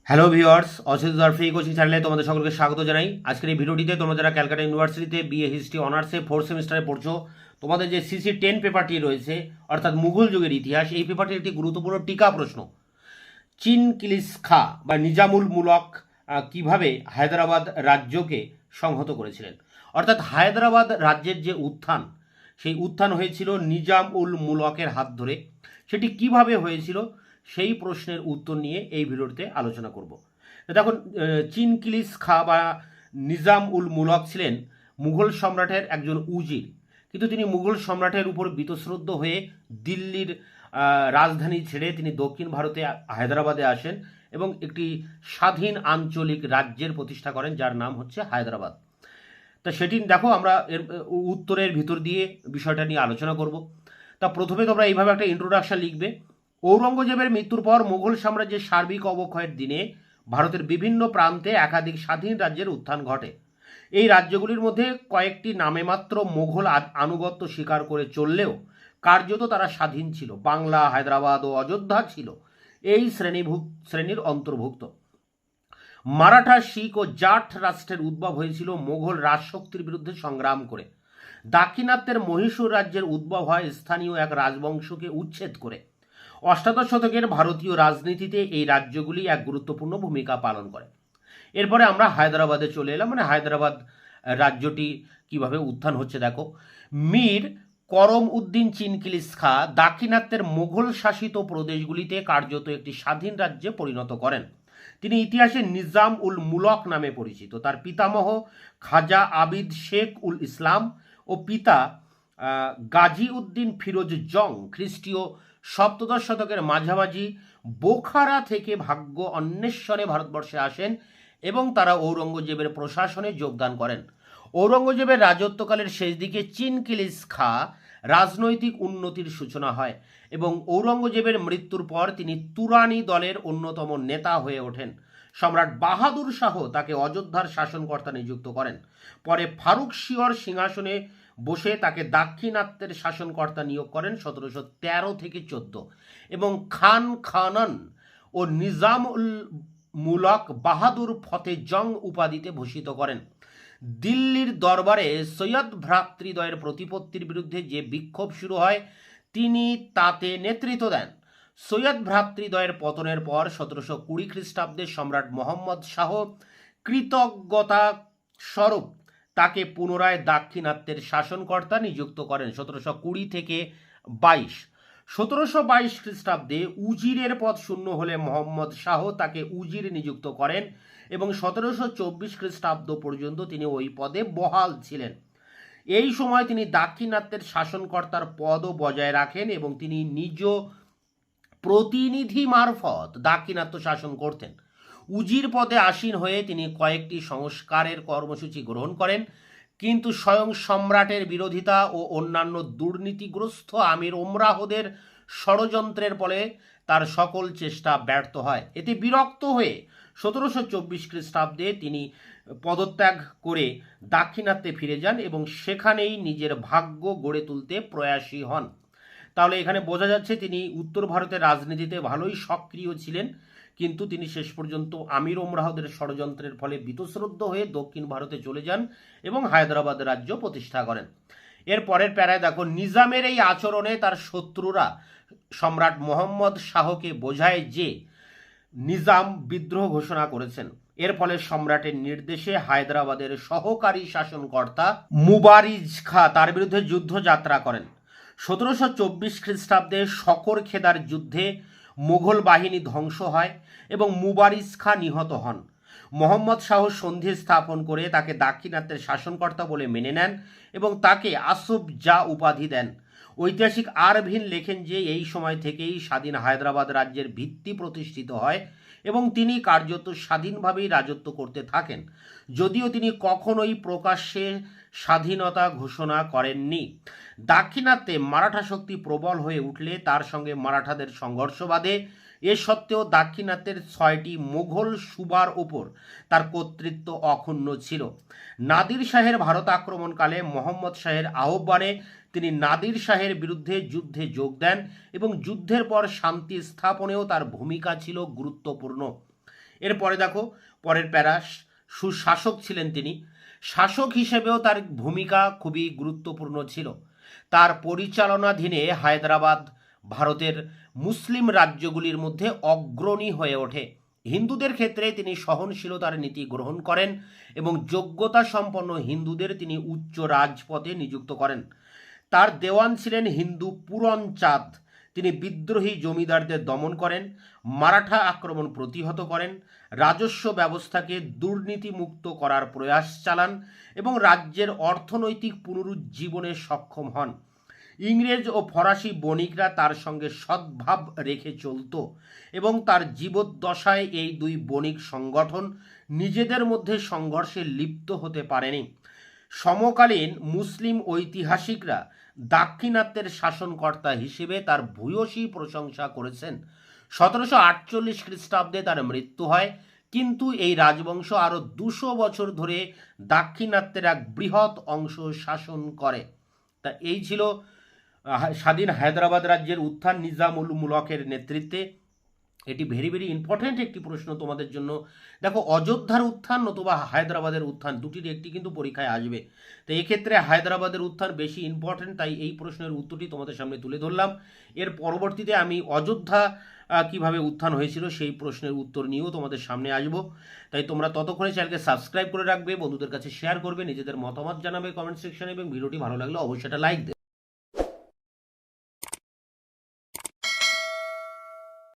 Hello viewers, Asit free coaching চ্যানেলে তোমাদের সকলকে স্বাগত জানাই। আজকের এই ভিডিওটিতে তোমরা যারা ক্যালকাটা ইউনিভার্সিটিতে বিএ হিস্ট্রি অনার্সে ফোর্থ সেমিস্টারে পড়ছো, তোমাদের যে CC10 পেপারটি রয়েছে অর্থাৎ মুঘল যুগের ইতিহাস, এই পেপারটির একটি গুরুত্বপূর্ণ টিকা প্রশ্ন। চিনকিলিস খা বা নিজামুল মুলক কিভাবে হায়দ্রাবাদ রাজ্যকে সংহত করেছিলেন। অর্থাৎ হায়দ্রাবাদ রাজ্যের যে উত্থান, সেই উত্থান হয়েছিল নিজাম উল মুলকের হাত ধরে। সেটি কিভাবে হয়েছিল সেই প্রশ্নের উত্তর নিয়ে এই ভিডিওতে আলোচনা করব। দেখুন, চিনকিলিস খা বা নিজাম উল মুলক ছিলেন মুঘল সম্রাটের একজন উজির, কিন্তু তিনি মুঘল সম্রাটের উপর বীতশ্রদ্ধ হয়ে দিল্লির রাজধানী ছেড়ে তিনি দক্ষিণ ভারতে হায়দ্রাবাদে আসেন এবং একটি স্বাধীন আঞ্চলিক রাজ্যের প্রতিষ্ঠা করেন, যার নাম হচ্ছে হায়দ্রাবাদ। তা সেটি দেখো, আমরা এর উত্তরের ভিতর দিয়ে বিষয়টা নিয়ে আলোচনা করব। তা প্রথমে তোমরা এইভাবে একটা ইন্ট্রোডাকশন লিখবে। ঔরঙ্গজেবের মৃত্যুর পর মুঘল সাম্রাজ্যের সার্বিক অবক্ষয়ের দিনে ভারতের বিভিন্ন প্রান্তে একাধিক স্বাধীন রাজ্যের উত্থান ঘটে। এই রাজ্যগুলির মধ্যে কয়েকটি নামে মাত্র মুঘল আনুগত্য স্বীকার করে চললেও কার্যত তারা স্বাধীন ছিল। বাংলা, হায়দ্রাবাদ ও অযোধ্যা ছিল এই শ্রেণীর অন্তর্ভুক্ত। মারাঠা, শিখ ও জাট রাষ্ট্রের উদ্ভব হয়েছিল মোগল রাজশক্তির বিরুদ্ধে সংগ্রাম করে। দাক্ষিণাত্যের মহীশূর রাজ্যের উদ্ভব হয় স্থানীয় এক রাজবংশকে উচ্ছেদ করে। অষ্টাদশ শতকের ভারতীয় রাজনীতিতে এই রাজ্যগুলি এক গুরুত্বপূর্ণ ভূমিকা পালন করে। এরপরে আমরা হায়দ্রাবাদে চলে এলাম। হায়দ্রাবাদ রাজ্যটি কিভাবে উত্থান হচ্ছে দেখো। মীর করম উদ্দিন চিনকিলিস খা দাক্ষিণাত্যের মোগল শাসিত প্রদেশগুলিতে কার্যত একটি স্বাধীন রাজ্যে পরিণত করেন। তিনি ইতিহাসে নিজাম উল মুলক নামে পরিচিত। তার পিতামহ খাজা আবিদ শেখ উল ইসলাম ও পিতা গাজী উদ্দিন ফিরোজ জং খ্রিস্টীয় সপ্তদশ শতকের মাঝামাঝি বোখারা থেকে ভাগ্য অন্বেষণে ভারতবর্ষে আসেন এবং তারা ঔরঙ্গজেবের প্রশাসনে যোগদান করেন। ঔরঙ্গজেবের রাজত্বকালের শেষ দিকে চিনকিলিস খা রাজনৈতিক উন্নতির সূচনা হয় এবং ঔরঙ্গজেবের মৃত্যুর পর তিনি তুরানি দলের অন্যতম নেতা হয়ে ওঠেন। সম্রাট বাহাদুর শাহ তাকে অযোধ্যার শাসনকর্তা নিযুক্ত করেন। পরে ফারুক শিয়র সিংহাসনে বসে তাকে দাক্ষিণাত্যের শাসনকর্তা নিয়োগ করেন 1713 থেকে 14 এবং খান খানন ও নিজাম উল মুলক বাহাদুর ফতে জং উপাধিতে ভূষিত করেন। দিল্লির দরবারে সৈয়দ ভ্রাতৃদ্বয়ের প্রতিপত্তির বিরুদ্ধে যে বিক্ষোভ শুরু হয় তিনি তাতে নেতৃত্ব দেন। সৈয়দ ভ্রাতৃদ্বয়ের পতনের পর 1720 খ্রিস্টাব্দে সম্রাট মোহাম্মদ শাহ কৃতজ্ঞতা স্বরূপ তাকে পুনরায় দাক্ষিণাত্যের শাসনকর্তা নিযুক্ত করেন 1720 থেকে 22। 1722 খ্রিস্টাব্দে উজিরের পদ শূন্য হলে মোহাম্মদ শাহ তাকে উজির নিযুক্ত করেন এবং 1724 খ্রিস্টাব্দ পর্যন্ত তিনি ওই পদে বহাল ছিলেন। এই সময় তিনি দাক্ষিণাত্যের শাসনকর্তার পদও বজায় রাখেন এবং তিনি নিজ প্রতিনিধি মারফত দাক্ষিণাত্য শাসন করতেন। উজির পদে আসীন হয়ে তিনি কয়েকটি সংস্কারের কর্মসূচি গ্রহণ করেন, কিন্তু স্বয়ং সম্রাটের বিরোধিতা ও অন্যান্য দুর্নীতিগ্রস্ত আমির ওমরাহদের ষড়যন্ত্রের ফলে তার সকল চেষ্টা ব্যর্থ হয়। এতে বিরক্ত হয়ে 1724 খ্রিস্টাব্দে তিনি পদত্যাগ করে দাক্ষিণাত্যে ফিরে যান এবং সেখানেই নিজের ভাগ্য গড়ে তুলতে প্রয়াসী হন। তাহলে এখানে বোঝা যাচ্ছে তিনি উত্তর ভারতের রাজনীতিতে ভালোই সক্রিয় ছিলেন, কিন্তু তিনি শেষ পর্যন্ত আমির ওমরাহদের ষড়যন্ত্রের ফলে বীতশ্রদ্ধ হয়ে দক্ষিণ ভারতে চলে যান এবং হায়দ্রাবাদ রাজ্য প্রতিষ্ঠা করেন। এর পরের প্যারায় দেখো, নিজামের এই আচরণে তার শত্রুরা সম্রাট মোহাম্মদ শাহকে বোঝায় যে নিজাম বিদ্রোহ ঘোষণা করেছেন। এর ফলে সম্রাটের নির্দেশে হায়দ্রাবাদের সহকারী শাসনকর্তা মুবারিজ খা তার বিরুদ্ধে যুদ্ধযাত্রা করেন। 1724 খ্রিস্টাব্দে শকরখেদার যুদ্ধে মুঘল বাহিনী ধ্বংস হয় এবং মুবারিজ খা নিহত হন। মোহাম্মদ শাহ সন্ধি স্থাপন করে তাকে দাক্ষিণাত্যের শাসনকর্তা বলে মেনে নেন এবং তাকে আসফ জা উপাধি দেন। ঐতিহাসিক আরভিন লেখেন যে এই সময় থেকেই স্বাধীন হায়দ্রাবাদ রাজ্যের ভিত্তি প্রতিষ্ঠিত হয় এবং তিনি কার্যত স্বাধীনভাবেই রাজত্ব করতে থাকেন, যদিও তিনি কখনোই প্রকাশ্যে স্বাধীনতা ঘোষণা করেননি। দাক্ষিণাত্যে মারাঠা শক্তি প্রবল হয়ে উঠলে তার সঙ্গে মারাঠাদের সংঘর্ষ বাধে। এ সত্ত্বেও দাক্ষিণাত্যের 6টি মুঘল সুবার ওপর তার কর্তৃত্ব অক্ষুণ্ণ ছিল। নাদির শাহের ভারত আক্রমণকালে মোহাম্মদ শাহের আহ্বানে তিনি নাদির শাহের বিরুদ্ধে যুদ্ধে যোগ দেন এবং যুদ্ধের পর শান্তি স্থাপনেও তার ভূমিকা ছিল গুরুত্বপূর্ণ। এরপরে দেখো পরের প্যারা, সুশাসক ছিলেন তিনি। শাসক হিসেবেও তার ভূমিকা খুবই গুরুত্বপূর্ণ ছিল। তার পরিচালনাধীনে হায়দ্রাবাদ ভারতের মুসলিম রাজ্যগুলির মধ্যে অগ্রণী হয়ে ওঠে। হিন্দুদের ক্ষেত্রে তিনি সহনশীলতার নীতি গ্রহণ করেন এবং যোগ্যতা সম্পন্ন হিন্দুদের তিনি উচ্চ রাজপদে নিযুক্ত করেন। তার দেওয়ান ছিলেন হিন্দু পূরণ চাঁদ। তিনি বিদ্রোহী জমিদারদের দমন করেন, মারাঠা আক্রমণ প্রতিহত করেন, রাজস্ব ব্যবস্থাকে দুর্নীতিমুক্ত করার প্রয়াস চালান এবং রাজ্যের অর্থনৈতিক পুনরুজ্জীবনে সক্ষম হন। ইংরেজ ও ফরাসি বণিকরা তার সঙ্গে সদ্ভাব রেখে চলত এবং তার জীবদ্দশায় এই দুই বণিক সংগঠন নিজেদের মধ্যে সংঘর্ষে লিপ্ত হতে পারেনি। সমকালীন মুসলিম ঐতিহাসিকরা দাক্ষিণাত্যের শাসনকর্তা হিসেবে তার ভূয়সী প্রশংসা করেছেন। 1748 খ্রিস্টাব্দে তার মৃত্যু হয়, কিন্তু এই রাজবংশ আরও 200 বছর ধরে দাক্ষিণাত্যের এক বৃহৎ অংশ শাসন করে। তা এই ছিল স্বাধীন হায়দ্রাবাদ রাজ্যের উত্থান নিজামুল মুলকের নেতৃত্বে। এটি ভেরি ভেরি ইম্পর্ট্যান্ট একটি প্রশ্ন তোমাদের জন্য। দেখো, অযোধ্যার উত্থান নতুবা হায়দ্রাবাদের উত্থান, দুটির একটি কিন্তু পরীক্ষায় আসবে। তো এক্ষেত্রে হায়দ্রাবাদের উত্থান বেশি ইম্পর্ট্যান্ট, তাই এই প্রশ্নের উত্তরটি তোমাদের সামনে তুলে ধরলাম। এর পরবর্তীতে আমি অযোধ্যা কিভাবে উত্থান হয়েছিল সেই প্রশ্নের উত্তর নিয়েও তোমাদের সামনে আসবো। তাই তোমরা ততক্ষণে চ্যানেলকে সাবস্ক্রাইব করে রাখবে, বন্ধুদের কাছে শেয়ার করবে, নিজেদের মতামত জানাবে কমেন্ট সেকশনে এবং ভিডিওটি ভালো লাগলে অবশ্যই একটা লাইক দেবে।